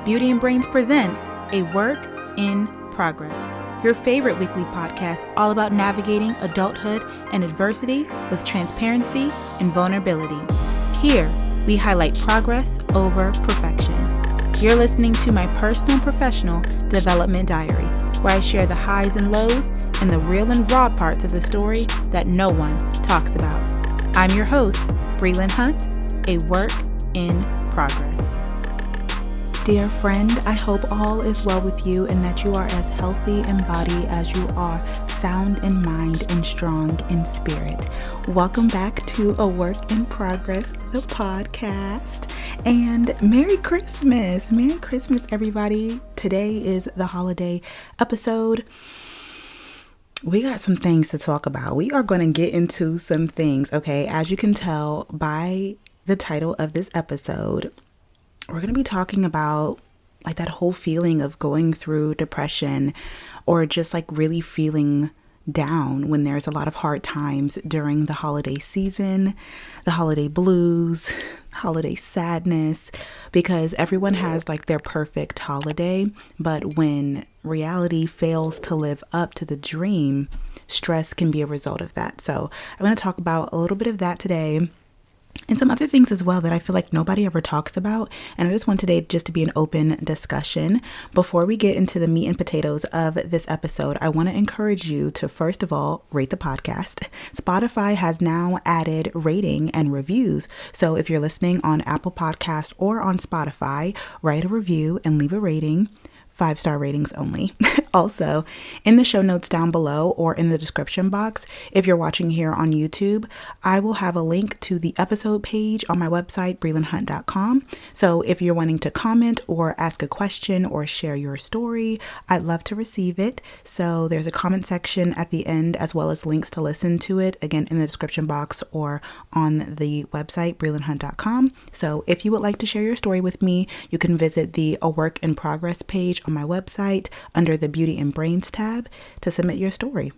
Beauty and Brains presents A Work in Progress, your favorite weekly podcast all about navigating adulthood and adversity with transparency and vulnerability. Here, we highlight progress over perfection. You're listening to my personal and professional development diary, where I share the highs and lows and the real and raw parts of the story that no one talks about. I'm your host, Brelynn Hunt, A Work in Progress. Dear friend, I hope all is well with you and that you are as healthy in body as you are sound in mind and strong in spirit. Welcome back to A Work in Progress, the podcast, and Merry Christmas. Merry Christmas, everybody. Today is the holiday episode. We got some things to talk about. We are going to get into some things, okay? As you can tell by the title of this episode, we're going to be talking about like that whole feeling of going through depression or just like really feeling down when there's a lot of hard times during the holiday season, the holiday blues, holiday sadness, because everyone has like their perfect holiday. But when reality fails to live up to the dream, stress can be a result of that. So I'm going to talk about a little bit of that today. And some other things as well that I feel like nobody ever talks about. And I just want today just to be an open discussion. Before we get into the meat and potatoes of this episode, I want to encourage you to, first of all, rate the podcast. Spotify has now added rating and reviews. So if you're listening on Apple Podcast or on Spotify, write a review and leave a rating. 5-star ratings only. Also, in the show notes down below or in the description box, if you're watching here on YouTube, I will have a link to the episode page on my website, brelynhunt.com. So if you're wanting to comment or ask a question or share your story, I'd love to receive it. So there's a comment section at the end as well as links to listen to it, again, in the description box or on the website, brelynhunt.com. So if you would like to share your story with me, you can visit the A Work in Progress page on my website under the Beauty and Brains tab to submit your story.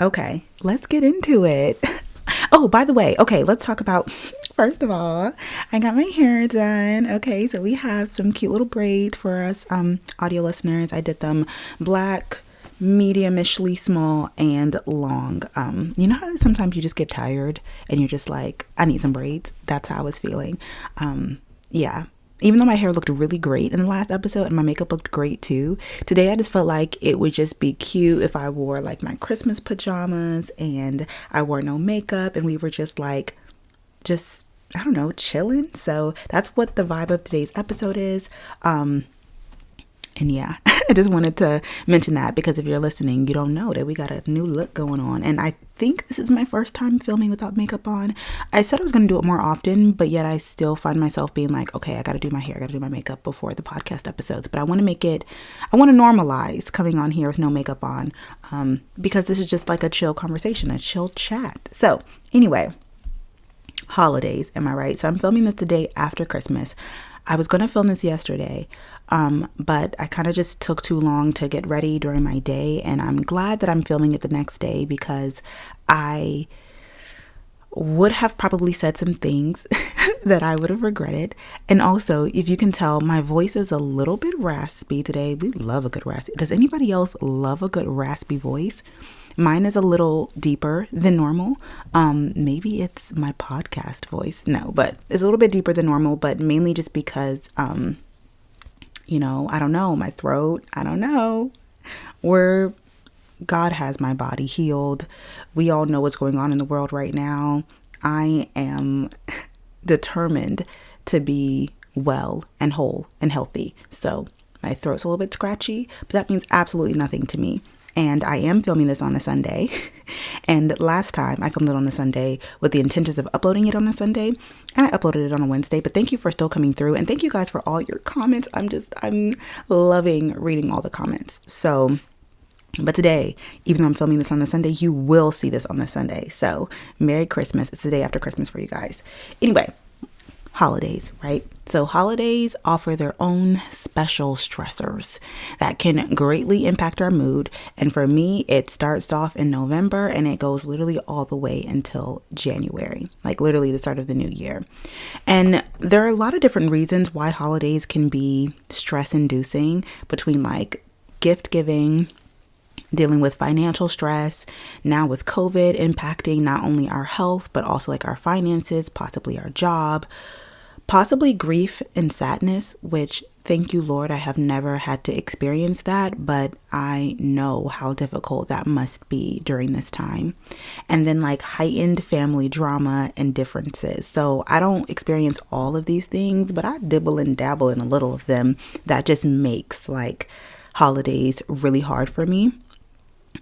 Okay, let's get into it. Oh, by the way, okay, let's talk about, first of all, I got my hair done. Okay, so we have some cute little braids for us audio listeners. I did them black, medium-ishly small, and long. You know how sometimes you just get tired and you're just like, I need some braids? That's how I was feeling. Yeah. Even though my hair looked really great in the last episode and my makeup looked great too, today I just felt like it would just be cute if I wore like my Christmas pajamas and I wore no makeup and we were just I don't know, chilling. So that's what the vibe of today's episode is. And yeah, I just wanted to mention that because if you're listening, you don't know that we got a new look going on. And I think this is my first time filming without makeup on. I said I was going to do it more often, but yet I still find myself being like, okay, I got to do my hair, I got to do my makeup before the podcast episodes. But I want to normalize coming on here with no makeup on because this is just like a chill conversation, a chill chat. So anyway, holidays, am I right? So I'm filming this the day after Christmas. I was going to film this yesterday, but I kind of just took too long to get ready during my day, and I'm glad that I'm filming it the next day because I would have probably said some things that I would have regretted. And also, if you can tell, my voice is a little bit raspy today. We love a good raspy. Does anybody else love a good raspy voice? Mine is a little deeper than normal. Maybe it's my podcast voice. No, but it's a little bit deeper than normal, but mainly just because, I don't know, my throat, I don't know. God has my body healed. We all know what's going on in the world right now. I am determined to be well and whole and healthy. So my throat's a little bit scratchy, but that means absolutely nothing to me. And I am filming this on a Sunday. And last time I filmed it on a Sunday with the intentions of uploading it on a Sunday. And I uploaded it on a Wednesday. But thank you for still coming through. And thank you guys for all your comments. I'm loving reading all the comments. So, but today, even though I'm filming this on the Sunday, you will see this on the Sunday. So Merry Christmas. It's the day after Christmas for you guys. Anyway, holidays, right? So holidays offer their own special stressors that can greatly impact our mood. And for me, it starts off in November and it goes literally all the way until January, like literally the start of the new year. And there are a lot of different reasons why holidays can be stress inducing, between like gift giving, dealing with financial stress, now with COVID impacting not only our health, but also like our finances, possibly our job, possibly grief and sadness, which thank you, Lord, I have never had to experience that, but I know how difficult that must be during this time. And then like heightened family drama and differences. So I don't experience all of these things, but I dibble and dabble in a little of them. That just makes like holidays really hard for me.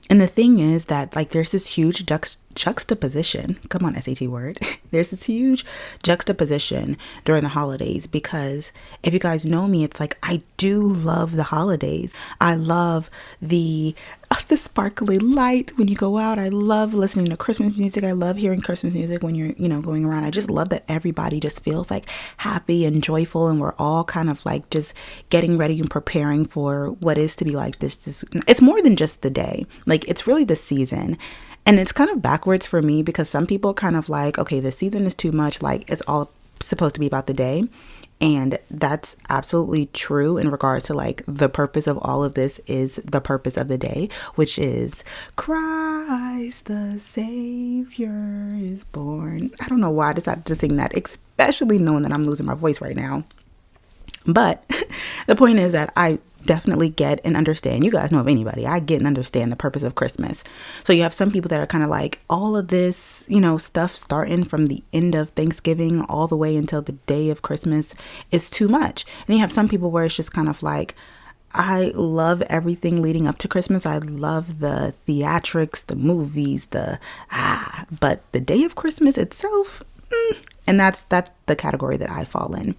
And the thing is that like there's this huge juxtaposition. Come on, SAT word. There's this huge juxtaposition during the holidays, because if you guys know me, it's like I do love the holidays. I love the sparkly light when you go out. I love listening to Christmas music. I love hearing Christmas music when you're, going around. I just love that everybody just feels like happy and joyful, and we're all kind of like just getting ready and preparing for what is to be like this. It's more than just the day. Like it's really the season. And it's kind of backwards for me, because some people kind of like, okay, the season is too much. Like it's all supposed to be about the day. And that's absolutely true in regards to like the purpose of all of this is the purpose of the day, which is Christ the Savior is born. I don't know why I decided to sing that, especially knowing that I'm losing my voice right now. But the point is that I definitely get and understand. You guys know of anybody. I get and understand the purpose of Christmas. So you have some people that are kind of like all of this, stuff starting from the end of Thanksgiving all the way until the day of Christmas is too much. And you have some people where it's just kind of like, I love everything leading up to Christmas. I love the theatrics, the movies, but the day of Christmas itself, and that's the category that I fall in.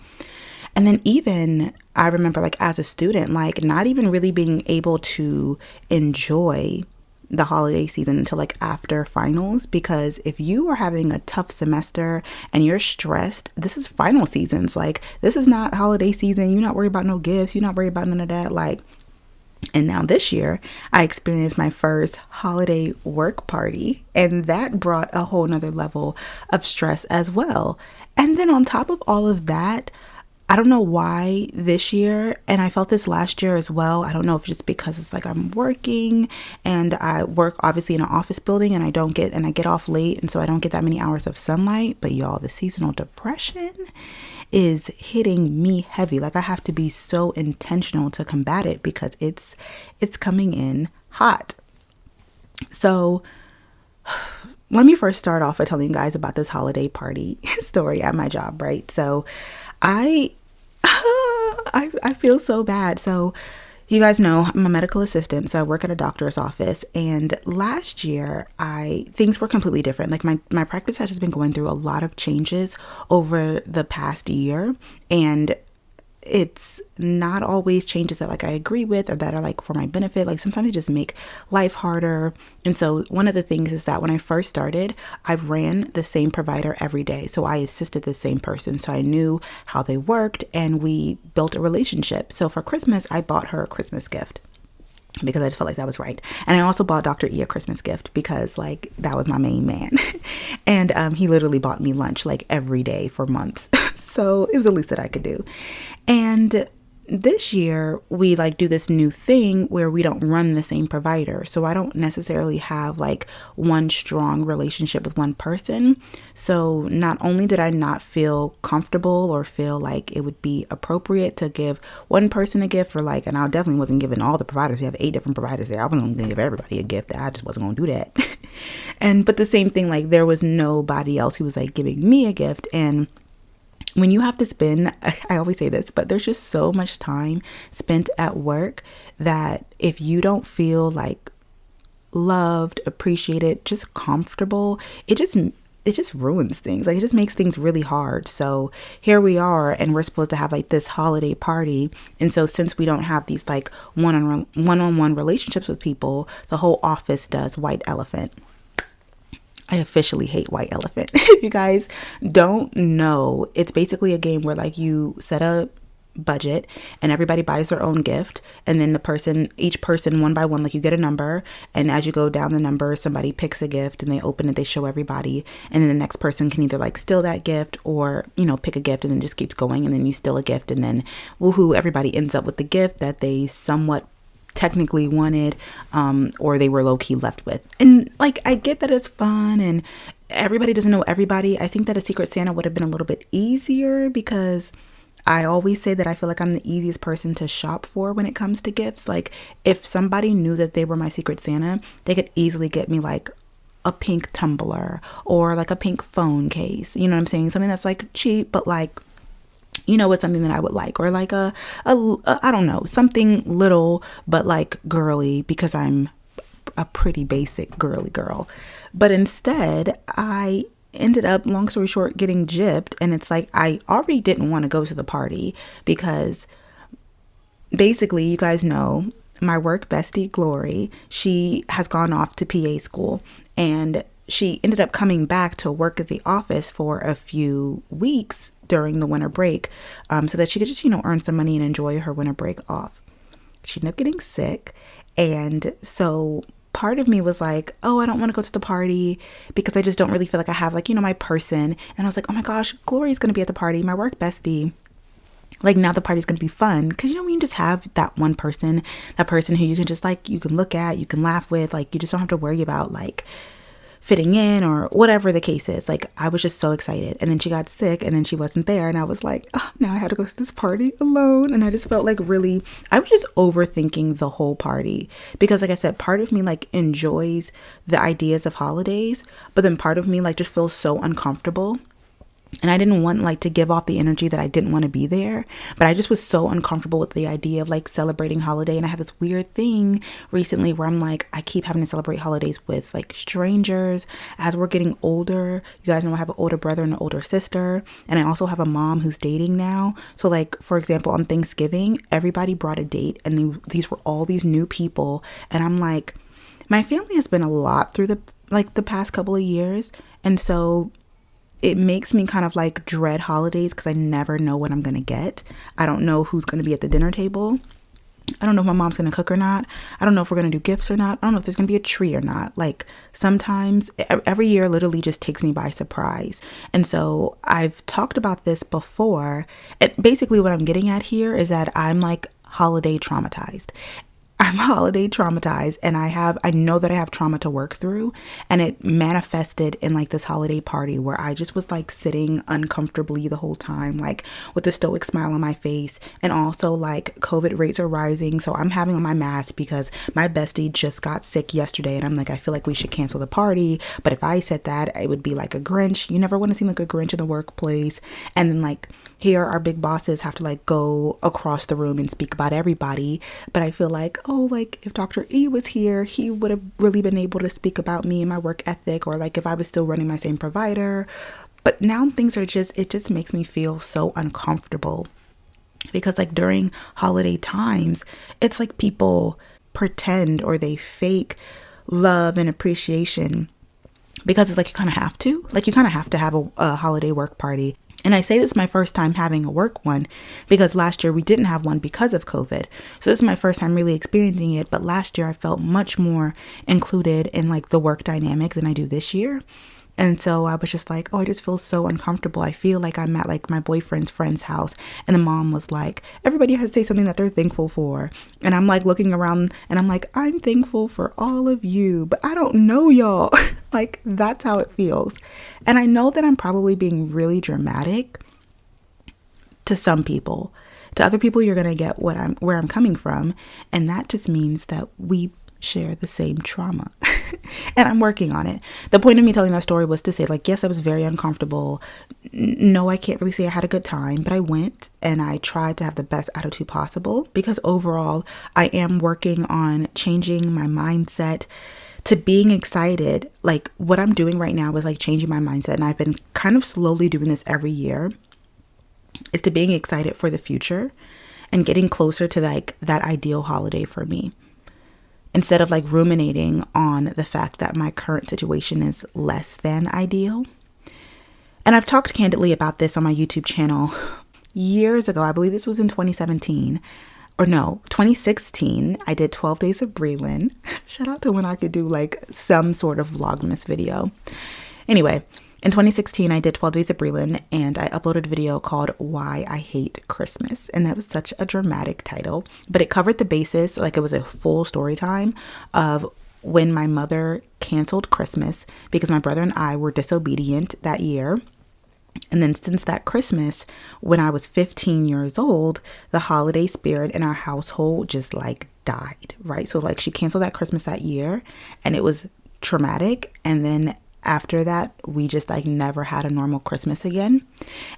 And then even I remember like as a student, like not even really being able to enjoy the holiday season until like after finals, because if you are having a tough semester and you're stressed, this is final seasons. Like this is not holiday season. You're not worried about no gifts. You're not worried about none of that. Like, and now this year I experienced my first holiday work party, and that brought a whole nother level of stress as well. And then on top of all of that, I don't know why this year, and I felt this last year as well. I don't know if just because it's like I'm working and I work obviously in an office building, and I get off late, and so I don't get that many hours of sunlight. But y'all, the seasonal depression is hitting me heavy. Like I have to be so intentional to combat it, because it's coming in hot. So let me first start off by telling you guys about this holiday party story at my job, right? So I feel so bad. So you guys know I'm a medical assistant, so I work at a doctor's office. And last year, things were completely different. Like my practice has just been going through a lot of changes over the past year, and it's not always changes that like I agree with or that are like for my benefit. Like sometimes they just make life harder. And so one of the things is that when I first started, I ran the same provider every day. So I assisted the same person. So I knew how they worked, and we built a relationship. So for Christmas, I bought her a Christmas gift, because I just felt like that was right. And I also bought Dr. E a Christmas gift, because like that was my main man. And he literally bought me lunch like every day for months. So it was the least that I could do. And this year we like do this new thing where we don't run the same provider. So I don't necessarily have like one strong relationship with one person. So not only did I not feel comfortable or feel like it would be appropriate to give one person a gift, or like, and I definitely wasn't giving all the providers. We have 8 different providers there. I wasn't going to give everybody a gift. I just wasn't going to do that. But the same thing, like there was nobody else who was like giving me a gift. And when you have to spend, I always say this, but there's just so much time spent at work that if you don't feel like loved, appreciated, just comfortable, it just ruins things. Like it just makes things really hard. So here we are, and we're supposed to have like this holiday party. And so since we don't have these like one-on-one relationships with people, the whole office does white elephant. I officially hate White Elephant. If you guys don't know, it's basically a game where like you set a budget and everybody buys their own gift, and then each person one by one, like you get a number, and as you go down the number, somebody picks a gift and they open it, they show everybody, and then the next person can either like steal that gift or, you know, pick a gift, and then just keeps going, and then you steal a gift, and then woohoo, everybody ends up with the gift that they somewhat technically wanted, or they were low-key left with. And like, I get that it's fun and everybody doesn't know everybody. I think that a Secret Santa would have been a little bit easier, because I always say that I feel like I'm the easiest person to shop for when it comes to gifts. Like, if somebody knew that they were my Secret Santa, they could easily get me like a pink tumbler or like a pink phone case. You know what I'm saying? Something that's like cheap, but like, you know, it's something that I would like, or like a I don't know, something little, but like girly, because I'm a pretty basic girly girl. But instead, I ended up, long story short, getting gypped. And it's like, I already didn't want to go to the party, because basically, you guys know, my work bestie, Glory, she has gone off to PA school, and she ended up coming back to work at the office for a few weeks during the winter break, so that she could just, you know, earn some money and enjoy her winter break off. She ended up getting sick. And so part of me was like, oh, I don't want to go to the party because I just don't really feel like I have, like, you know, my person. And I was like, oh my gosh, Glory's going to be at the party, my work bestie. Like, now the party's going to be fun. Because, you know, when you just have that one person, that person who you can just like, you can look at, you can laugh with, like, you just don't have to worry about like fitting in or whatever the case is. Like, I was just so excited. And then she got sick, and then she wasn't there. And I was like, oh, now I had to go to this party alone. And I just felt like I was just overthinking the whole party. Because like I said, part of me like enjoys the ideas of holidays, but then part of me like just feels so uncomfortable. And I didn't want like to give off the energy that I didn't want to be there. But I just was so uncomfortable with the idea of like celebrating holiday. And I have this weird thing recently where I'm like, I keep having to celebrate holidays with like strangers. As we're getting older, you guys know I have an older brother and an older sister. And I also have a mom who's dating now. So like, for example, on Thanksgiving, everybody brought a date, and these were all these new people. And I'm like, my family has been a lot through the past couple of years. And so it makes me kind of like dread holidays, because I never know what I'm going to get. I don't know who's going to be at the dinner table. I don't know if my mom's going to cook or not. I don't know if we're going to do gifts or not. I don't know if there's going to be a tree or not. Like, sometimes every year literally just takes me by surprise. And so I've talked about this before. Basically what I'm getting at here is that I'm like holiday traumatized. I'm holiday traumatized, and I know that I have trauma to work through, and it manifested in like this holiday party where I just was like sitting uncomfortably the whole time, like with a stoic smile on my face. And also like COVID rates are rising, so I'm having on my mask because my bestie just got sick yesterday, and I'm like, I feel like we should cancel the party. But if I said that, it would be like a Grinch. You never want to seem like a Grinch in the workplace. And then like, here our big bosses have to like go across the room and speak about everybody. But I feel like, oh, like if Dr. E was here, he would have really been able to speak about me and my work ethic, or like if I was still running my same provider. But now things are it just makes me feel so uncomfortable, because like during holiday times, it's like people pretend or they fake love and appreciation, because it's like you kind of have to have a holiday work party. And I say this is my first time having a work one, because last year we didn't have one because of COVID. So this is my first time really experiencing it. But last year I felt much more included in like the work dynamic than I do this year. And so I was just like, oh, I just feel so uncomfortable. I feel like I'm at like my boyfriend's friend's house, and the mom was like, everybody has to say something that they're thankful for. And I'm like looking around and I'm like, I'm thankful for all of you, but I don't know y'all. Like, that's how it feels. And I know that I'm probably being really dramatic to some people. To other people, you're going to get where I'm coming from. And that just means that we share the same trauma. And I'm working on it. The point of me telling that story was to say, like, yes, I was very uncomfortable. No, I can't really say I had a good time, but I went and I tried to have the best attitude possible, because overall I am working on changing my mindset to being excited. Like, what I'm doing right now is like changing my mindset, and I've been kind of slowly doing this every year, is to being excited for the future and getting closer to like that ideal holiday for me. instead of like ruminating on the fact that my current situation is less than ideal. And I've talked candidly about this on my YouTube channel years ago. I believe this was in 2017. Or no, 2016, I did 12 Days of Brelynn. Shout out to when I could do like some sort of Vlogmas video. Anyway, in 2016, I did 12 Days of Brelynn, and I uploaded a video called Why I Hate Christmas. And that was such a dramatic title, but it covered the basis, like it was a full story time of when my mother canceled Christmas because my brother and I were disobedient that year. And then since that Christmas, when I was 15 years old, the holiday spirit in our household just like died, right? So like she canceled that Christmas that year, and it was traumatic. And then after that, we just like never had a normal Christmas again.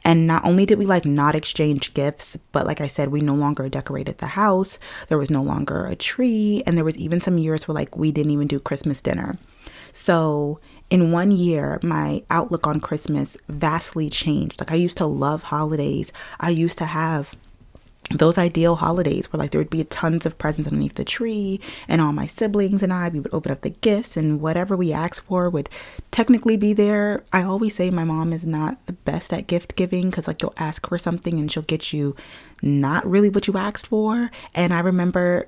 And not only did we like not exchange gifts, but like I said, we no longer decorated the house. There was no longer a tree. And there was even some years where like we didn't even do Christmas dinner. So in 1 year, my outlook on Christmas vastly changed. Like I used to love holidays. I used to have those ideal holidays where like there would be tons of presents underneath the tree, and all my siblings and we would open up the gifts, and whatever we asked for would technically be there. I always say my mom is not the best at gift giving because like you'll ask for something and she'll get you not really what you asked for. And I remember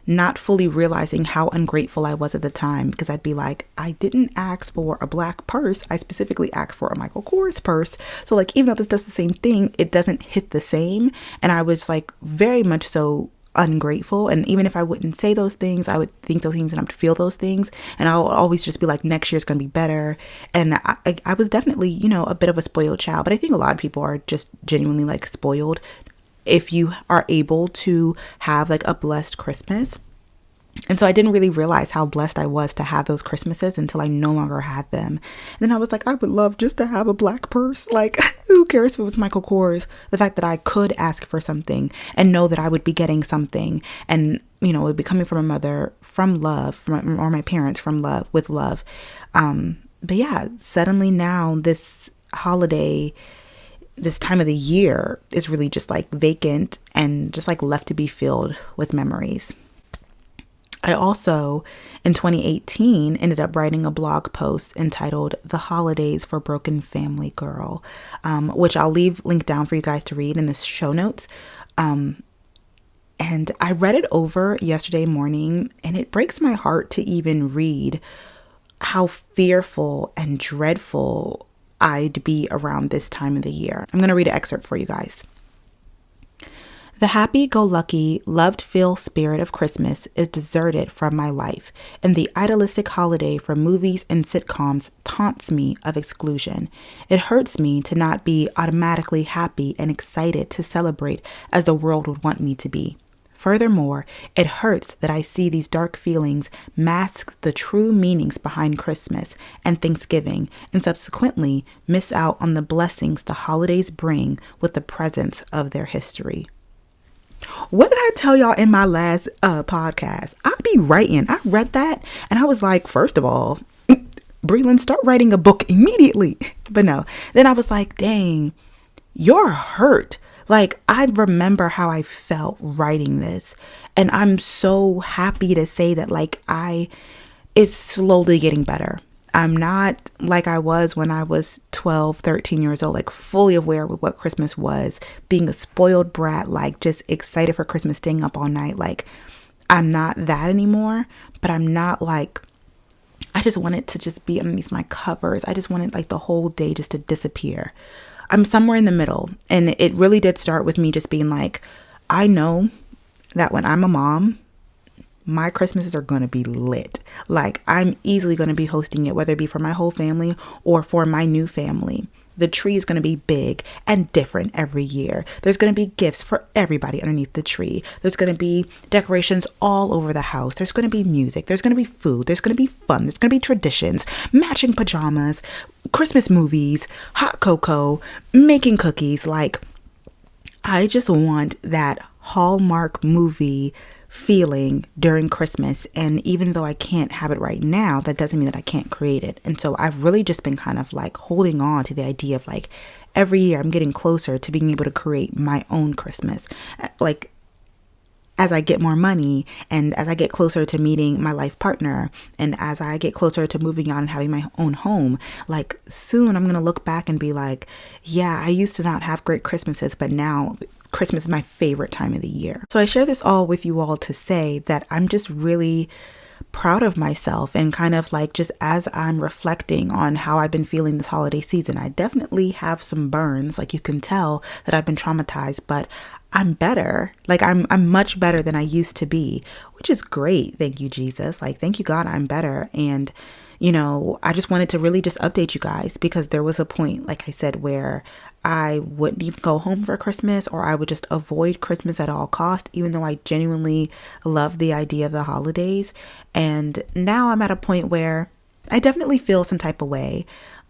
not fully realizing how ungrateful I was at the time, because I'd be like, I didn't ask for a black purse. I specifically asked for a Michael Kors purse. So like, even though this does the same thing, it doesn't hit the same. And I was like very much so ungrateful. And even if I wouldn't say those things, I would think those things and I would feel those things. And I'll always just be like, next year's going to be better. And I was definitely, you know, a bit of a spoiled child. But I think a lot of people are just genuinely like spoiled if you are able to have like a blessed Christmas. And so I didn't really realize how blessed I was to have those Christmases until I no longer had them. And then I was like, I would love just to have a black purse. Like, who cares if it was Michael Kors? The fact that I could ask for something and know that I would be getting something, and, you know, it would be coming from a mother, from love, or my parents from love, with love. But yeah, suddenly now this holiday, this time of the year is really just like vacant and just like left to be filled with memories. I also, in 2018, ended up writing a blog post entitled The Holidays for Broken Family Girl, which I'll leave linked down for you guys to read in the show notes. And I read it over yesterday morning, and it breaks my heart to even read how fearful and dreadful I'd be around this time of the year. I'm going to read an excerpt for you guys. The happy-go-lucky, love-filled spirit of Christmas is deserted from my life, and the idealistic holiday for movies and sitcoms taunts me of exclusion. It hurts me to not be automatically happy and excited to celebrate as the world would want me to be. Furthermore, it hurts that I see these dark feelings mask the true meanings behind Christmas and Thanksgiving, and subsequently miss out on the blessings the holidays bring with the presence of their history. What did I tell y'all in my last podcast? I'd be writing. I read that and I was like, first of all, Brelynn, start writing a book immediately. But no, then I was like, dang, you're hurt. Like, I remember how I felt writing this, and I'm so happy to say that like it's slowly getting better. I'm not like I was when I was 12, 13 years old, like fully aware with what Christmas was, being a spoiled brat, like just excited for Christmas, staying up all night. Like, I'm not that anymore, but I'm not like, I just wanted to just be underneath my covers. I just wanted like the whole day just to disappear. I'm somewhere in the middle. And it really did start with me just being like, I know that when I'm a mom, my Christmases are going to be lit. Like, I'm easily going to be hosting it, whether it be for my whole family or for my new family. The tree is going to be big and different every year. There's going to be gifts for everybody underneath the tree. There's going to be decorations all over the house. There's going to be music. There's going to be food. There's going to be fun. There's going to be traditions, matching pajamas, Christmas movies, hot cocoa, making cookies. Like, I just want that Hallmark movie feeling during Christmas. And even though I can't have it right now, that doesn't mean that I can't create it. And so I've really just been kind of like holding on to the idea of like every year I'm getting closer to being able to create my own Christmas. Like, as I get more money and as I get closer to meeting my life partner and as I get closer to moving on and having my own home, like soon I'm going to look back and be like, yeah, I used to not have great Christmases, but now Christmas is my favorite time of the year. So I share this all with you all to say that I'm just really proud of myself, and kind of like just as I'm reflecting on how I've been feeling this holiday season, I definitely have some burns. Like you can tell that I've been traumatized, but I'm better. Like I'm much better than I used to be, which is great. Thank you, Jesus. Like, thank you, God, I'm better. And, you know, I just wanted to really just update you guys, because there was a point, like I said, where I wouldn't even go home for Christmas, or I would just avoid Christmas at all costs, even though I genuinely love the idea of the holidays. And now I'm at a point where I definitely feel some type of way,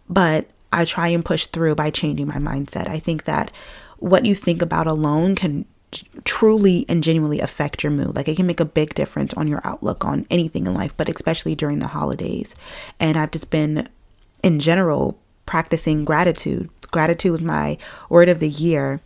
but I try and push through by changing my mindset. I think that what you think about alone can truly and genuinely affect your mood. Like it can make a big difference on your outlook on anything in life, but especially during the holidays. And I've just been, in general, practicing gratitude. Gratitude was my word of the year.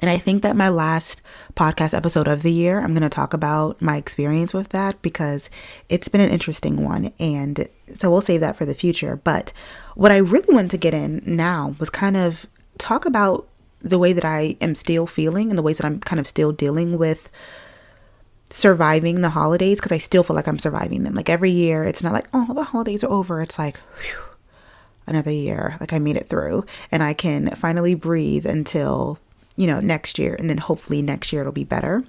And I think that my last podcast episode of the year, I'm going to talk about my experience with that, because it's been an interesting one. And so we'll save that for the future. But what I really wanted to get in now was kind of talk about the way that I am still feeling and the ways that I'm kind of still dealing with surviving the holidays, because I still feel like I'm surviving them. Like every year, it's not like, oh, the holidays are over. It's like, whew, another year. Like I made it through, and I can finally breathe until, you know, next year. And then hopefully next year it'll be better.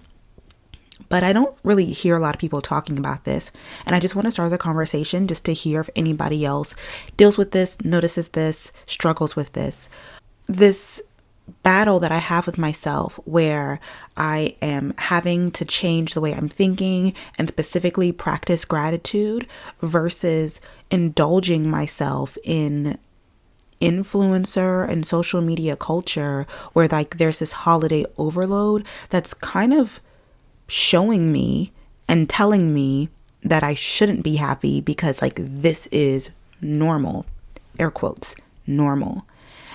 But I don't really hear a lot of people talking about this. And I just want to start the conversation just to hear if anybody else deals with this, notices this, struggles with this. This battle that I have with myself, where I am having to change the way I'm thinking and specifically practice gratitude versus indulging myself in influencer and social media culture, where like there's this holiday overload that's kind of showing me and telling me that I shouldn't be happy because like this is normal, air quotes, normal.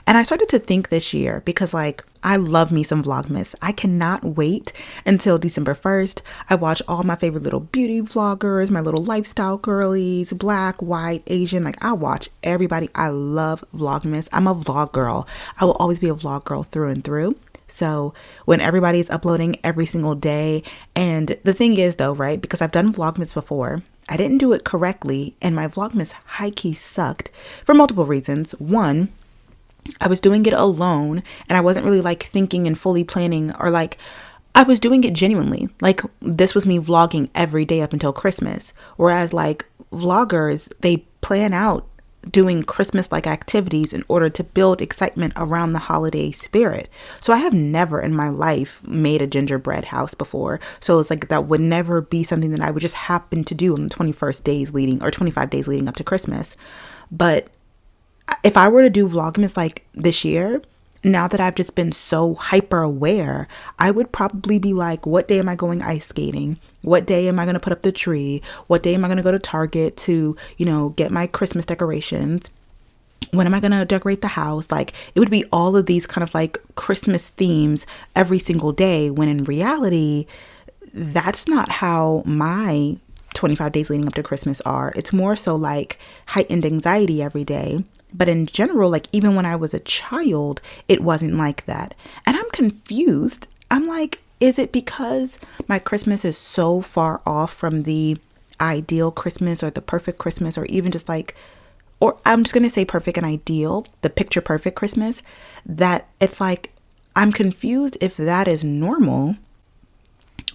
And I started to think this year, because like I love me some Vlogmas. I cannot wait until December 1st. I watch all my favorite little beauty vloggers, my little lifestyle girlies, Black, white, Asian. Like I watch everybody. I love Vlogmas. I'm a vlog girl. I will always be a vlog girl through and through. So when everybody's uploading every single day, and the thing is though, right, because I've done Vlogmas before, I didn't do it correctly, and my Vlogmas high-key sucked for multiple reasons. One, I was doing it alone, and I wasn't really like thinking and fully planning, or like I was doing it genuinely. Like this was me vlogging every day up until Christmas. Whereas like vloggers, they plan out doing Christmas-like activities in order to build excitement around the holiday spirit. So I have never in my life made a gingerbread house before. So it's like that would never be something that I would just happen to do on the 21st days leading, or 25 days leading up to Christmas. But if I were to do Vlogmas like this year, now that I've just been so hyper aware, I would probably be like, what day am I going ice skating? What day am I going to put up the tree? What day am I going to go to Target to, you know, get my Christmas decorations? When am I going to decorate the house? Like it would be all of these kind of like Christmas themes every single day, when in reality, that's not how my 25 days leading up to Christmas are. It's more so like heightened anxiety every day. But in general, like even when I was a child, it wasn't like that. And I'm confused. I'm like, is it because my Christmas is so far off from the ideal Christmas or the perfect Christmas, or even just like, or I'm just going to say perfect and ideal, the picture perfect Christmas, that it's like, I'm confused if that is normal,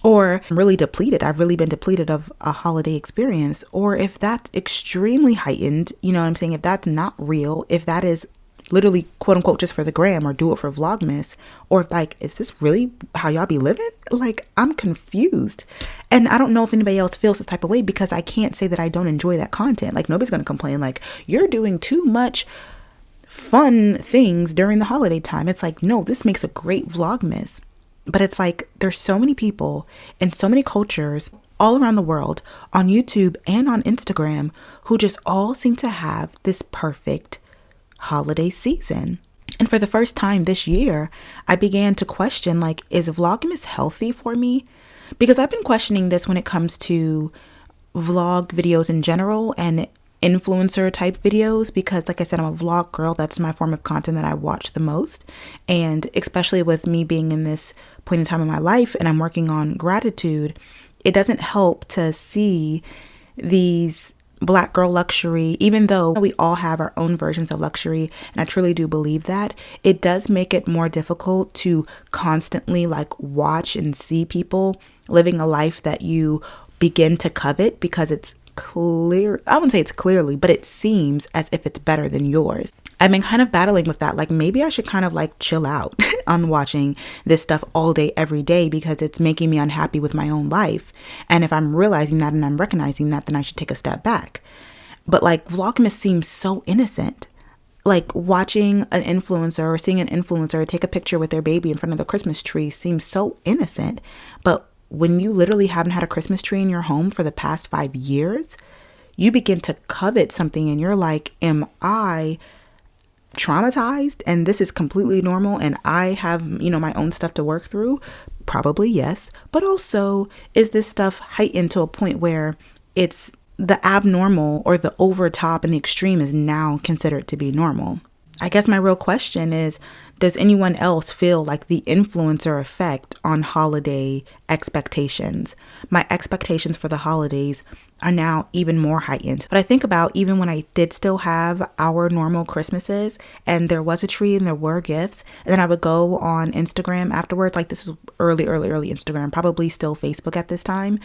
or I'm really depleted. I've really been depleted of a holiday experience, or if that's extremely heightened, you know what I'm saying? If that's not real, if that is literally quote unquote just for the gram, or do it for Vlogmas, or if like, is this really how y'all be living? Like I'm confused. And I don't know if anybody else feels this type of way, because I can't say that I don't enjoy that content. Like nobody's going to complain like you're doing too much fun things during the holiday time. It's like, no, this makes a great Vlogmas. But it's like there's so many people and so many cultures all around the world on YouTube and on Instagram who just all seem to have this perfect holiday season. And for the first time this year, I began to question, like, is Vlogmas healthy for me? Because I've been questioning this when it comes to vlog videos in general and influencer type videos, because like I said, I'm a vlog girl. That's my form of content that I watch the most. And especially with me being in this point in time in my life and I'm working on gratitude, it doesn't help to see these Black girl luxury, even though we all have our own versions of luxury, and I truly do believe that, it does make it more difficult to constantly like watch and see people living a life that you begin to covet, because it's clear, I wouldn't say it's clearly, but it seems as if it's better than yours. I've been kind of battling with that. Like maybe I should kind of like chill out on watching this stuff all day, every day, because it's making me unhappy with my own life. And if I'm realizing that and I'm recognizing that, then I should take a step back. But like Vlogmas seems so innocent. Like watching an influencer or seeing an influencer take a picture with their baby in front of the Christmas tree seems so innocent. But when you literally haven't had a Christmas tree in your home for the past 5 years, you begin to covet something and you're like, am I traumatized and this is completely normal and I have, my own stuff to work through? Probably yes. But also, is this stuff heightened to a point where it's the abnormal or the over top and the extreme is now considered to be normal? I guess my real question is, does anyone else feel like the influencer effect on holiday expectations? My expectations for the holidays are now even more heightened. But I think about even when I did still have our normal Christmases and there was a tree and there were gifts, and then I would go on Instagram afterwards. Like this was early Instagram, probably still Facebook at this time,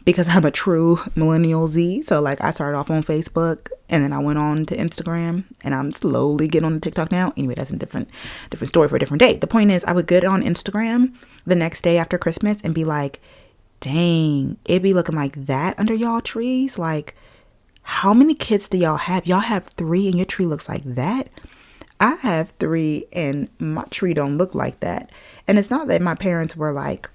because I'm a true millennial Z. So like I started off on Facebook and then I went on to Instagram and I'm slowly getting on the TikTok now. Anyway, that's a different story for a different day. The point is, I would get on Instagram the next day after Christmas and be like, dang, it be looking like that under y'all trees. Like, how many kids do y'all have? Y'all have 3 and your tree looks like that? I have 3 and my tree don't look like that. And it's not that my parents were like,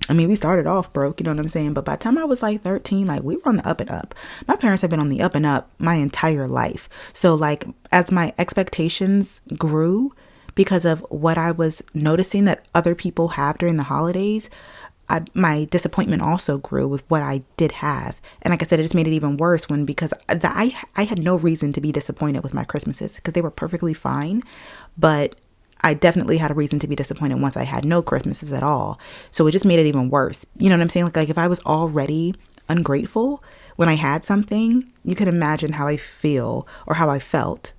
we started off broke, you know what I'm saying? But by the time I was like 13, like we were on the up and up. My parents have been on the up and up my entire life. So like as my expectations grew because of what I was noticing that other people have during the holidays, my disappointment also grew with what I did have. And like I said, it just made it even worse because I had no reason to be disappointed with my Christmases because they were perfectly fine. But I definitely had a reason to be disappointed once I had no Christmases at all. So it just made it even worse. You know what I'm saying? Like if I was already ungrateful when I had something, you can imagine how I feel or how I felt,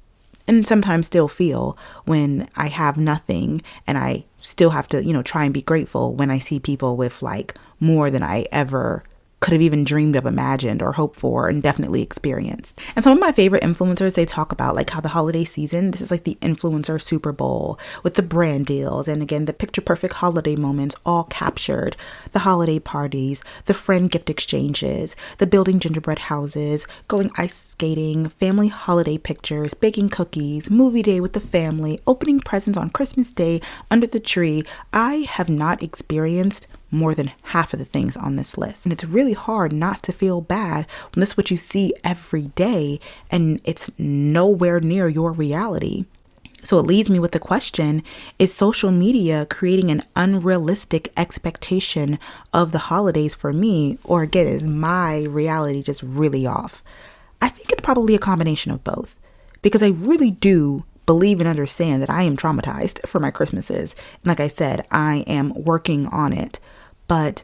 and sometimes still feel, when I have nothing and I still have to, try and be grateful when I see people with like more than I ever could have even dreamed of, imagined, or hoped for, and definitely experienced. And some of my favorite influencers, they talk about like how the holiday season, this is like the influencer Super Bowl with the brand deals. And again, the picture perfect holiday moments all captured: the holiday parties, the friend gift exchanges, the building gingerbread houses, going ice skating, family holiday pictures, baking cookies, movie day with the family, opening presents on Christmas Day under the tree. I have not experienced more than half of the things on this list. And it's really hard not to feel bad when this is what you see every day and it's nowhere near your reality. So it leaves me with the question, is social media creating an unrealistic expectation of the holidays for me? Or again, is my reality just really off? I think it's probably a combination of both, because I really do believe and understand that I am traumatized for my Christmases. And like I said, I am working on it. But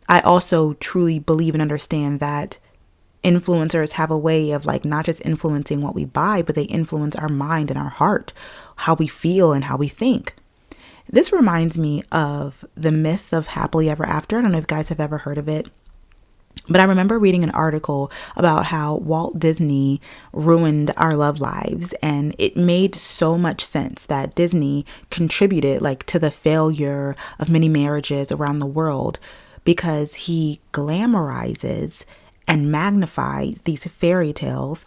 I also truly believe and understand that influencers have a way of like not just influencing what we buy, but they influence our mind and our heart, how we feel and how we think. This reminds me of the myth of happily ever after. I don't know if you guys have ever heard of it, but I remember reading an article about how Walt Disney ruined our love lives. And it made so much sense that Disney contributed like to the failure of many marriages around the world, because he glamorizes and magnifies these fairy tales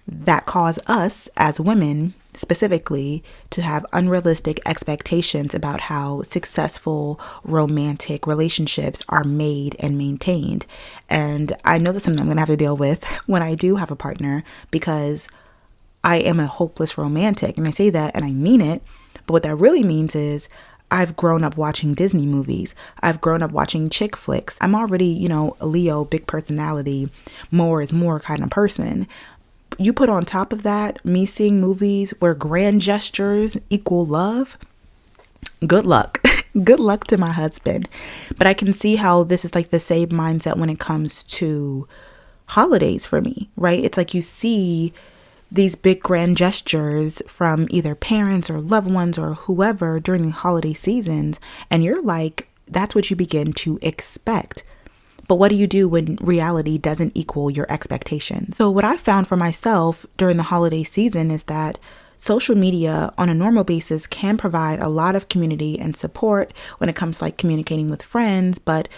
that cause us as women specifically to have unrealistic expectations about how successful romantic relationships are made and maintained. And I know that's something I'm going to have to deal with when I do have a partner, because I am a hopeless romantic. And I say that and I mean it. But what that really means is I've grown up watching Disney movies. I've grown up watching chick flicks. I'm already, a Leo, big personality, more is more kind of person. You put on top of that, me seeing movies where grand gestures equal love. Good luck. Good luck to my husband. But I can see how this is like the same mindset when it comes to holidays for me, right? It's like you see these big grand gestures from either parents or loved ones or whoever during the holiday seasons, and you're like, that's what you begin to expect. But what do you do when reality doesn't equal your expectations? So what I found for myself during the holiday season is that social media on a normal basis can provide a lot of community and support when it comes to like communicating with friends, but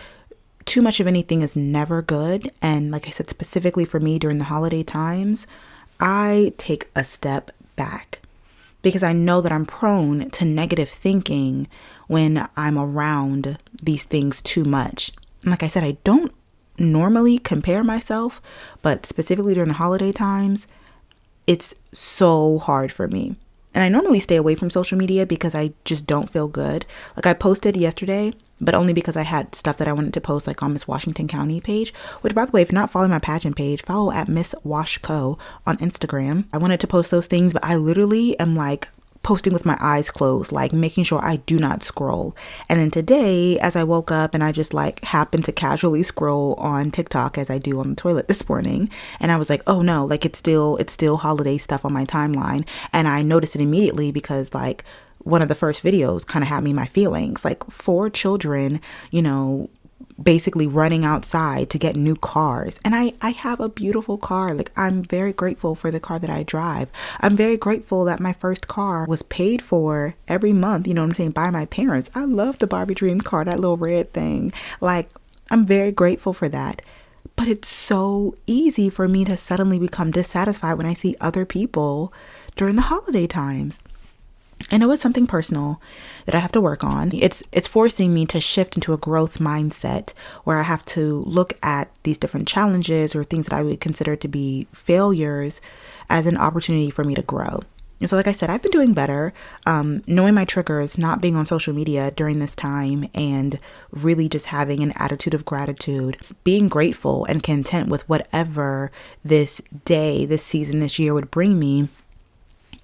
too much of anything is never good. And like I said, specifically for me during the holiday times, I take a step back because I know that I'm prone to negative thinking when I'm around these things too much. And like I said, I don't normally compare myself, but specifically during the holiday times, it's so hard for me. And I normally stay away from social media because I just don't feel good. Like I posted yesterday, but only because I had stuff that I wanted to post like on Miss Washington County page, which by the way, if you're not following my pageant page, follow at Miss Washco on Instagram. I wanted to post those things, but I literally am like posting with my eyes closed, like making sure I do not scroll. And then today, as I woke up and I just like happened to casually scroll on TikTok as I do on the toilet this morning, and I was like, oh no, like it's still holiday stuff on my timeline. And I noticed it immediately because like one of the first videos kind of had me in my feelings, like 4 children, basically running outside to get new cars. And I have a beautiful car. Like I'm very grateful for the car that I drive. I'm very grateful that my first car was paid for every month, by my parents. I love the Barbie dream car, that little red thing. Like I'm very grateful for that. But it's so easy for me to suddenly become dissatisfied when I see other people during the holiday times. I know it's something personal that I have to work on. It's forcing me to shift into a growth mindset where I have to look at these different challenges or things that I would consider to be failures as an opportunity for me to grow. And so like I said, I've been doing better, knowing my triggers, not being on social media during this time, and really just having an attitude of gratitude, being grateful and content with whatever this day, this season, this year would bring me.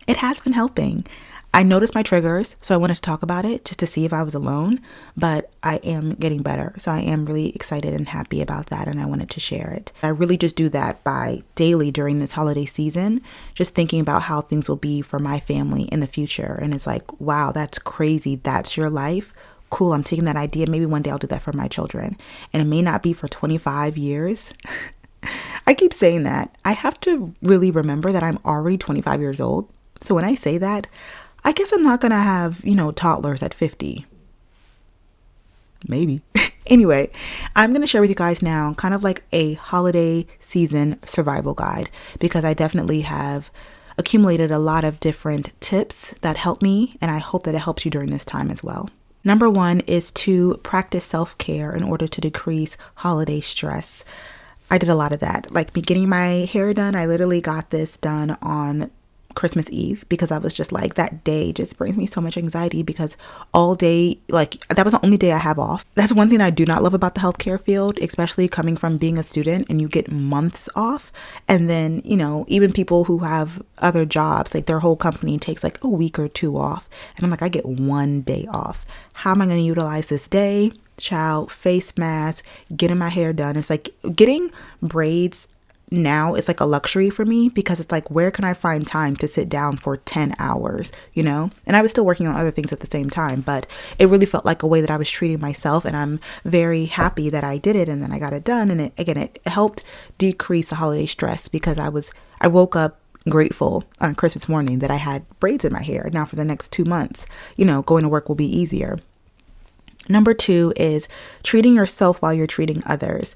It has been helping. I noticed my triggers, so I wanted to talk about it just to see if I was alone, but I am getting better. So I am really excited and happy about that, and I wanted to share it. I really just do that by daily during this holiday season, just thinking about how things will be for my family in the future. And it's like, wow, that's crazy. That's your life. Cool. I'm taking that idea. Maybe one day I'll do that for my children. And it may not be for 25 years. I keep saying that. I have to really remember that I'm already 25 years old. So when I say that, I guess I'm not going to have, toddlers at 50. Maybe. Anyway, I'm going to share with you guys now kind of like a holiday season survival guide, because I definitely have accumulated a lot of different tips that help me, and I hope that it helps you during this time as well. Number 1 is to practice self-care in order to decrease holiday stress. I did a lot of that. Like me getting my hair done, I literally got this done on Christmas Eve because I was just like, that day just brings me so much anxiety because all day, like that was the only day I have off. That's one thing I do not love about the healthcare field, especially coming from being a student and you get months off. And then, even people who have other jobs, like their whole company takes like a week or 2 off. And I'm like, I get 1 day off. How am I going to utilize this day? Child, face mask, getting my hair done. It's like getting braids now is like a luxury for me because it's like, where can I find time to sit down for 10 hours, And I was still working on other things at the same time, but it really felt like a way that I was treating myself, and I'm very happy that I did it and then I got it done. And it helped decrease the holiday stress because I woke up grateful on Christmas morning that I had braids in my hair. Now for the next 2 months, going to work will be easier. Number 2 is treating yourself while you're treating others.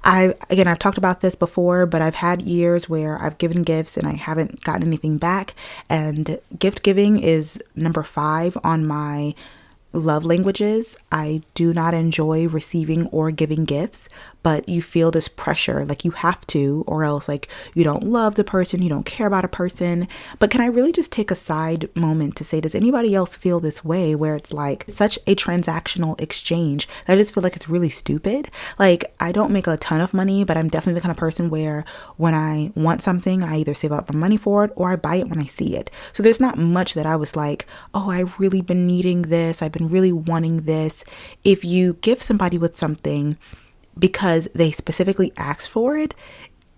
I've talked about this before, but I've had years where I've given gifts and I haven't gotten anything back. And gift giving is number 5 on my love languages. I do not enjoy receiving or giving gifts, but you feel this pressure, like you have to, or else like you don't love the person, you don't care about a person. But can I really just take a side moment to say, does anybody else feel this way, where it's like such a transactional exchange that I just feel like it's really stupid? Like, I don't make a ton of money, but I'm definitely the kind of person where when I want something, I either save up my money for it or I buy it when I see it. So there's not much that I was like, oh, I've really been needing this, I've been really wanting this. If you give somebody with something because they specifically asked for it,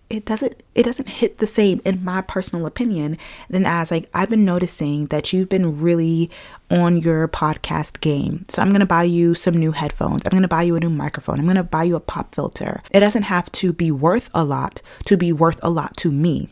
it doesn't hit the same, in my personal opinion, than as like, I've been noticing that you've been really on your podcast game. So I'm going to buy you some new headphones. I'm going to buy you a new microphone. I'm going to buy you a pop filter. It doesn't have to be worth a lot to me.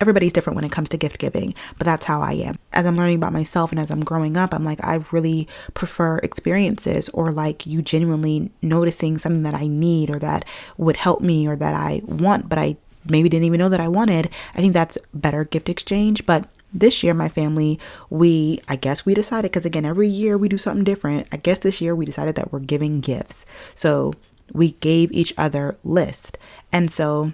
Everybody's different when it comes to gift giving, but that's how I am. As I'm learning about myself and as I'm growing up, I'm like, I really prefer experiences, or like you genuinely noticing something that I need or that would help me or that I want, but I maybe didn't even know that I wanted. I think that's better gift exchange. But this year, my family, I guess we decided, because again, every year we do something different. I guess this year we decided that we're giving gifts. So we gave each other lists. And so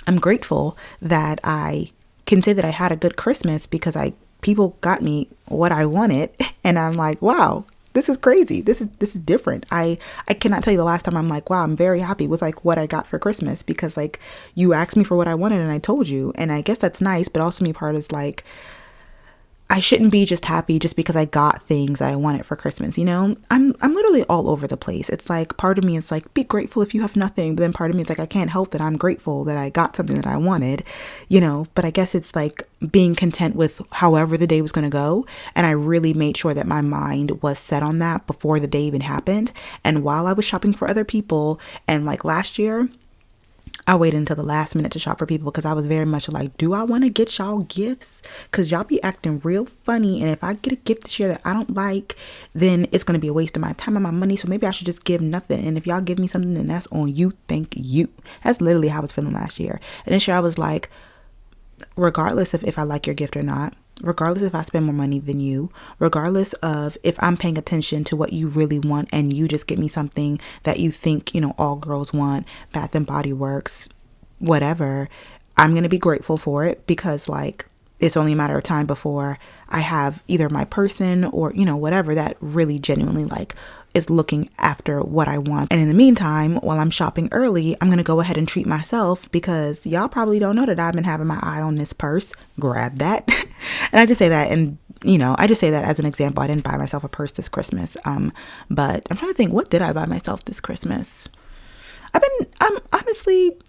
I'm grateful that I can say that I had a good Christmas, because people got me what I wanted, and I'm like, wow, this is crazy. This is different. I cannot tell you the last time I'm like, wow, I'm very happy with like what I got for Christmas, because like you asked me for what I wanted and I told you, and I guess that's nice, but also me part is like, I shouldn't be just happy just because I got things that I wanted for Christmas. You know, I'm literally all over the place. It's like, part of me is like, be grateful if you have nothing. But then part of me is like, I can't help that I'm grateful that I got something that I wanted, you know. But I guess it's like being content with however the day was going to go. And I really made sure that my mind was set on that before the day even happened. And while I was shopping for other people, and like last year, I waited until the last minute to shop for people, because I was very much like, do I want to get y'all gifts? Because y'all be acting real funny. And if I get a gift this year that I don't like, then it's going to be a waste of my time and my money. So maybe I should just give nothing. And if y'all give me something, then that's on you. Thank you. That's literally how I was feeling last year. And this year I was like, regardless of if I like your gift or not, regardless if I spend more money than you, regardless of if I'm paying attention to what you really want and you just get me something that you think, you know, all girls want, Bath and Body Works, whatever, I'm going to be grateful for it, because like it's only a matter of time before I have either my person or, you know, whatever that really genuinely like is looking after what I want. And in the meantime, while I'm shopping early, I'm going to go ahead and treat myself, because y'all probably don't know that I've been having my eye on this purse. Grab that. And I just say that, and you know, I just say that as an example. I didn't buy myself a purse this Christmas. But I'm trying to think, what did I buy myself this Christmas? I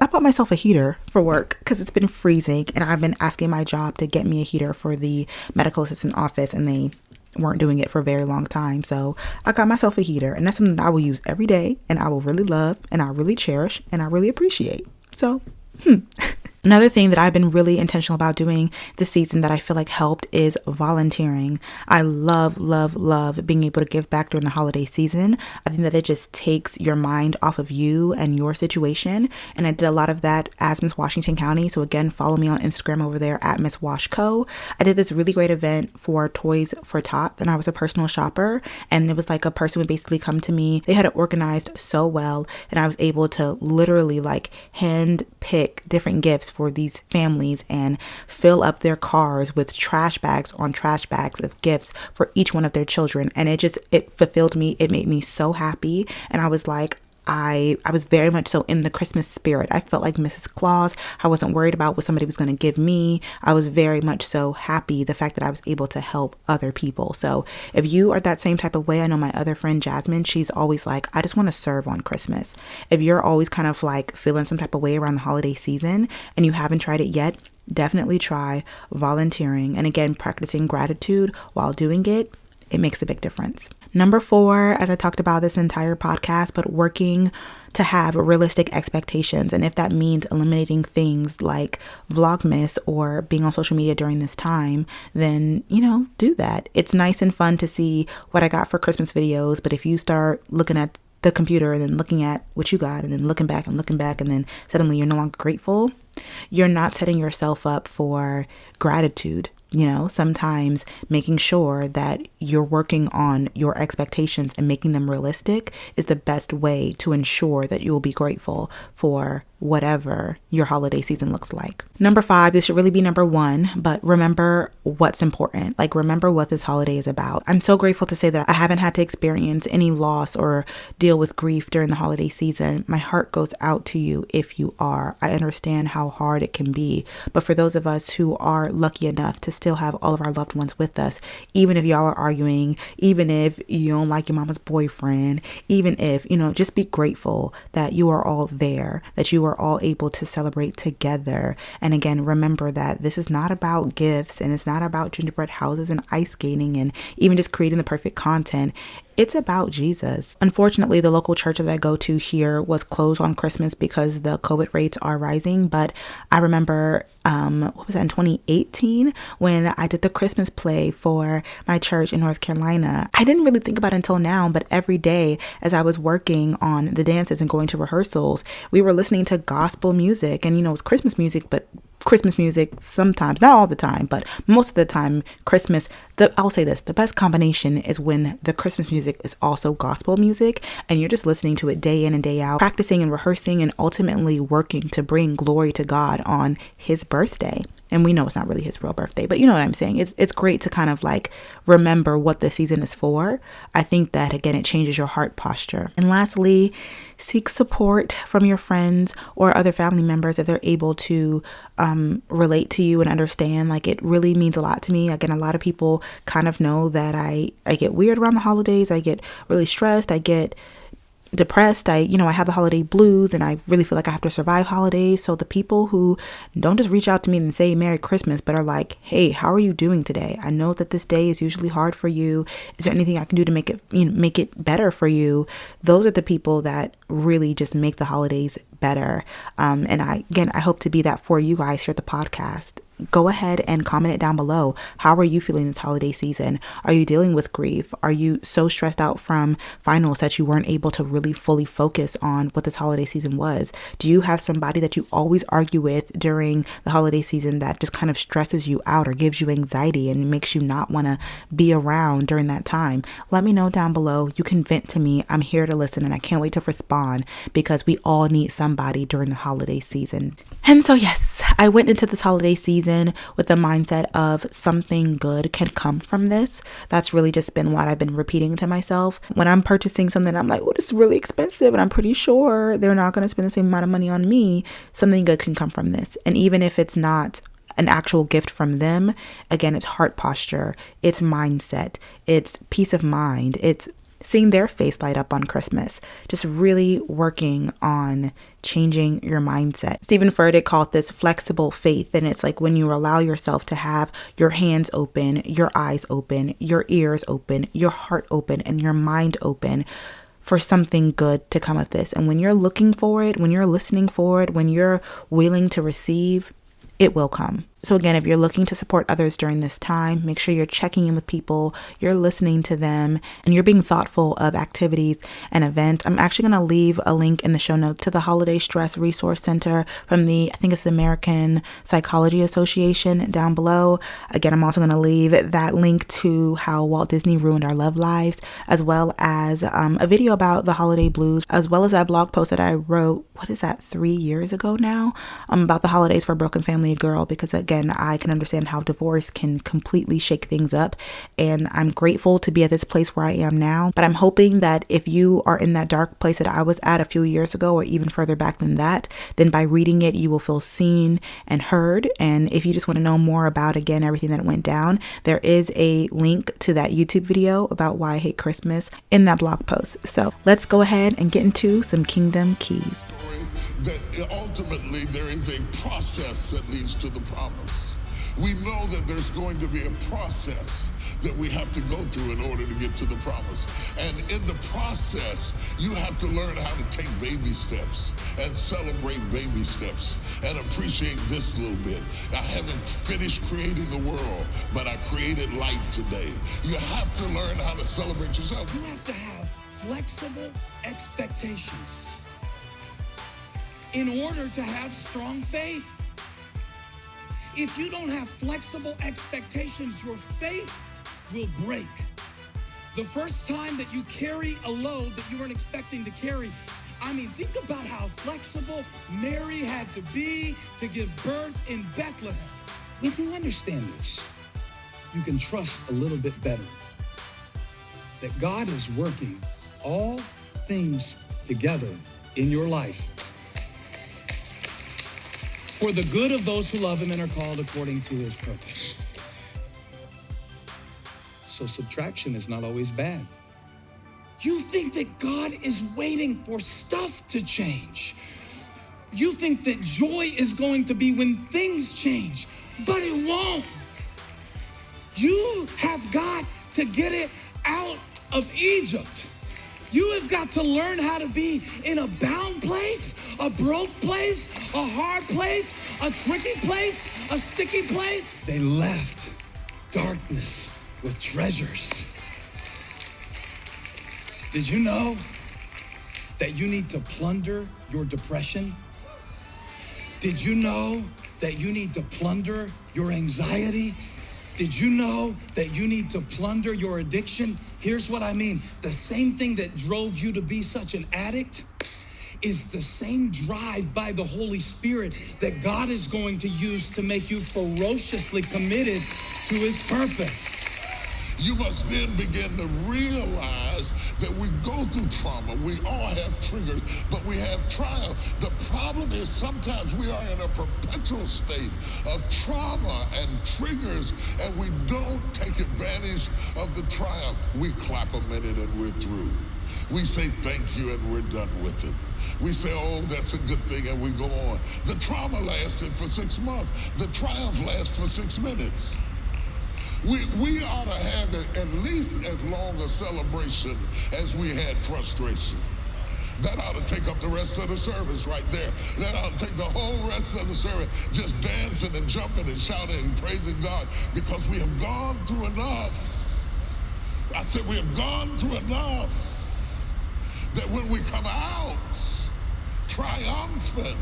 bought myself a heater for work, because it's been freezing, and I've been asking my job to get me a heater for the medical assistant office, and they weren't doing it for a very long time. So I got myself a heater, and that's something that I will use every day, and I will really love, and I really cherish, and I really appreciate. So, Another thing that I've been really intentional about doing this season that I feel like helped is volunteering. I love being able to give back during the holiday season. I think that it just takes your mind off of you and your situation. And I did a lot of that as Miss Washington County. So again, follow me on Instagram over there at Miss Washco. I did this really great event for Toys for Tots, and I was a personal shopper. And it was like a person would basically come to me. They had it organized so well, and I was able to literally like hand pick different gifts for these families and fill up their cars with trash bags on trash bags of gifts for each one of their children. And it fulfilled me. It made me so happy. And I was like, I was very much so in the Christmas spirit. I felt like Mrs. Claus. I wasn't worried about what somebody was going to give me. I was very much so happy the fact that I was able to help other people. So if you are that same type of way, I know my other friend Jasmine, she's always like, I just want to serve on Christmas. If you're always kind of like feeling some type of way around the holiday season and you haven't tried it yet, definitely try volunteering. And again, practicing gratitude while doing it. It makes a big difference. Number 4, as I talked about this entire podcast, but working to have realistic expectations. And if that means eliminating things like Vlogmas or being on social media during this time, then, do that. It's nice and fun to see what I got for Christmas videos. But if you start looking at the computer and then looking at what you got and then looking back and then suddenly you're no longer grateful, you're not setting yourself up for gratitude. Sometimes making sure that you're working on your expectations and making them realistic is the best way to ensure that you will be grateful for whatever your holiday season looks like. Number 5, this should really be number 1, but remember what's important. Remember what this holiday is about. I'm so grateful to say that I haven't had to experience any loss or deal with grief during the holiday season. My heart goes out to you if you are. I understand how hard it can be, but for those of us who are lucky enough to still have all of our loved ones with us, even if y'all are arguing, even if you don't like your mama's boyfriend, even if, just be grateful that you are all there, that you are all able to celebrate together. And again, remember that this is not about gifts, and it's not about gingerbread houses and ice skating and even just creating the perfect content. It's about Jesus. Unfortunately, the local church that I go to here was closed on Christmas because the COVID rates are rising. But I remember, in 2018 when I did the Christmas play for my church in North Carolina. I didn't really think about it until now, but every day as I was working on the dances and going to rehearsals, we were listening to gospel music, and it was Christmas music, but Christmas music sometimes, not all the time, but most of the time, I'll say this, the best combination is when the Christmas music is also gospel music and you're just listening to it day in and day out, practicing and rehearsing and ultimately working to bring glory to God on his birthday. And we know it's not really his real birthday, but you know what I'm saying? It's great to kind of remember what the season is for. I think that, again, it changes your heart posture. And lastly, seek support from your friends or other family members if they're able to relate to you and understand. It really means a lot to me. Again, a lot of people kind of know that I get weird around the holidays. I get really stressed. I get depressed. I have the holiday blues, and I really feel like I have to survive holidays. So the people who don't just reach out to me and say Merry Christmas, but are like, hey, how are you doing today? I know that this day is usually hard for you. Is there anything I can do to make it better for you? Those are the people that really just make the holidays better. And I hope to be that for you guys here at the podcast. Go ahead and comment it down below. How are you feeling this holiday season? Are you dealing with grief? Are you so stressed out from finals that you weren't able to really fully focus on what this holiday season was? Do you have somebody that you always argue with during the holiday season that just kind of stresses you out or gives you anxiety and makes you not want to be around during that time? Let me know down below. You can vent to me. I'm here to listen, and I can't wait to respond because we all need somebody during the holiday season. And so, yes, I went into this holiday season with the mindset of something good can come from this. That's really just been what I've been repeating to myself. When I'm purchasing something, I'm like, oh, this is really expensive, and I'm pretty sure they're not going to spend the same amount of money on me. Something good can come from this. And even if it's not an actual gift from them, again, it's heart posture, it's mindset, it's peace of mind, it's seeing their face light up on Christmas, just really working on changing your mindset. Stephen Furtick called this flexible faith, and it's when you allow yourself to have your hands open, your eyes open, your ears open, your heart open, and your mind open for something good to come of this. And when you're looking for it, when you're listening for it, when you're willing to receive, it will come. So again, if you're looking to support others during this time, make sure you're checking in with people, you're listening to them, and you're being thoughtful of activities and events. I'm actually going to leave a link in the show notes to the Holiday Stress Resource Center from I think it's the American Psychology Association down below. Again, I'm also going to leave that link to how Walt Disney ruined our love lives, as well as a video about the holiday blues, as well as that blog post that I wrote, 3 years ago now, about the holidays for a broken family girl, because again, I can understand how divorce can completely shake things up, and I'm grateful to be at this place where I am now. But I'm hoping that if you are in that dark place that I was at a few years ago, or even further back than that, then by reading it, you will feel seen and heard. And if you just want to know more about, again, everything that went down, there is a link to that YouTube video about why I hate Christmas in that blog post. So let's go ahead and get into some Kingdom Keys. That ultimately there is a process that leads to the promise. We know that there's going to be a process that we have to go through in order to get to the promise. And in the process, you have to learn how to take baby steps and celebrate baby steps and appreciate this little bit. I haven't finished creating the world, but I created light today. You have to learn how to celebrate yourself. You have to have flexible expectations in order to have strong faith. if you don't have flexible expectations, your faith will break. The first time that you carry a load that you weren't expecting to carry, think about how flexible Mary had to be to give birth in Bethlehem. When you understand this, you can trust a little bit better that God is working all things together in your life for the good of those who love him and are called according to his purpose. So subtraction is not always bad. You think that God is waiting for stuff to change. You think that joy is going to be when things change, but it won't. You have got to get it out of Egypt. You have got to learn how to be in a bound place, a broke place, a hard place, a tricky place, a sticky place. They left darkness with treasures. Did you know that you need to plunder your depression? Did you know that you need to plunder your anxiety? Did you know that you need to plunder your addiction? Here's what I mean. The same thing that drove you to be such an addict is the same drive by the Holy Spirit that God is going to use to make you ferociously committed to his purpose. You must then begin to realize that we go through trauma. We all have triggers, but we have triumph. The problem is sometimes we are in a perpetual state of trauma and triggers, and we don't take advantage of the triumph. We clap a minute and we're through. We say thank you and we're done with it. We say, oh, that's a good thing, and we go on. The trauma lasted for 6 months. The triumph lasts for 6 minutes. We ought to have at least as long a celebration as we had frustration. That ought to take up the rest of the service right there. That ought to take the whole rest of the service just dancing and jumping and shouting and praising God, because we have gone through enough. I said we have gone through enough that when we come out triumphant,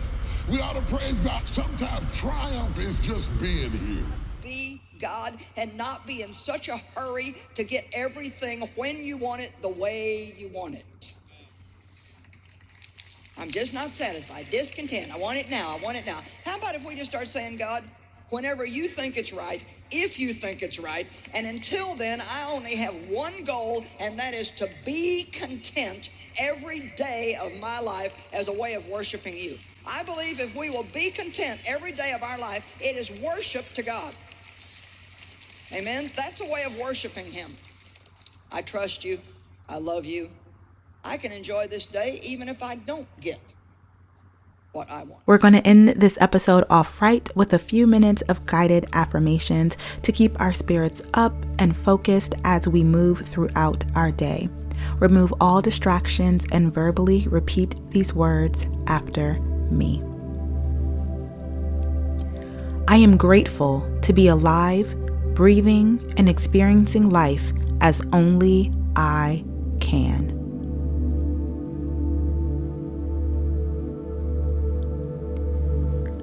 we ought to praise God. Sometimes triumph is just being here. Be God and not be in such a hurry to get everything when you want it, the way you want it. I'm just not satisfied. Discontent. I want it now. I want it now. How about if we just start saying, God, whenever you think it's right, if you think it's right, and until then, I only have one goal, and that is to be content every day of my life as a way of worshiping you. I believe if we will be content every day of our life, it is worship to God. Amen? That's a way of worshiping him. I trust you. I love you. I can enjoy this day even if I don't get what I want. We're going to end this episode off right with a few minutes of guided affirmations to keep our spirits up and focused as we move throughout our day. Remove all distractions and verbally repeat these words after me. I am grateful to be alive, breathing, and experiencing life as only I can.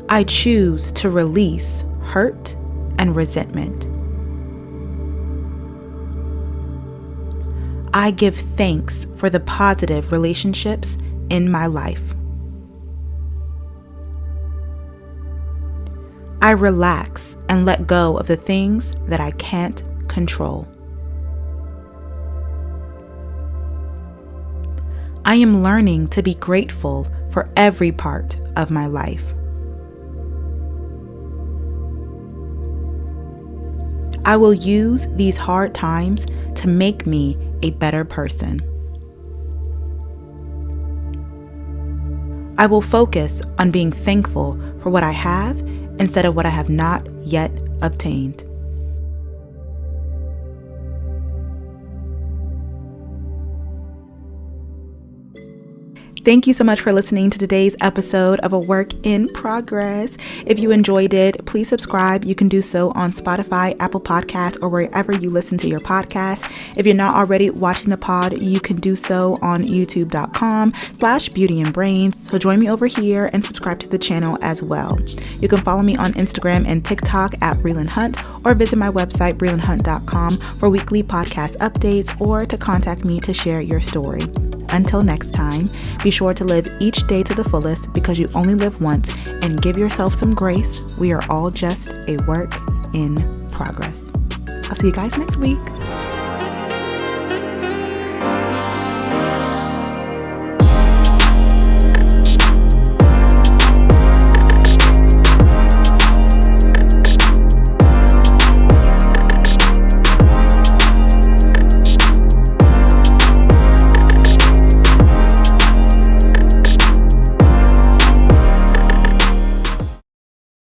I choose to release hurt and resentment. I give thanks for the positive relationships in my life. I relax and let go of the things that I can't control. I am learning to be grateful for every part of my life. I will use these hard times to make me a better person. I will focus on being thankful for what I have instead of what I have not yet obtained. Thank you so much for listening to today's episode of A Work in Progress. If you enjoyed it, please subscribe. You can do so on Spotify, Apple Podcasts, or wherever you listen to your podcast. If you're not already watching the pod, you can do so on youtube.com/beautyandbrains. So join me over here and subscribe to the channel as well. You can follow me on Instagram and TikTok at Brelynn Hunt, or visit my website, BrelynnHunt.com, for weekly podcast updates or to contact me to share your story. Until next time, be sure to live each day to the fullest because you only live once, and give yourself some grace. We are all just a work in progress. I'll see you guys next week.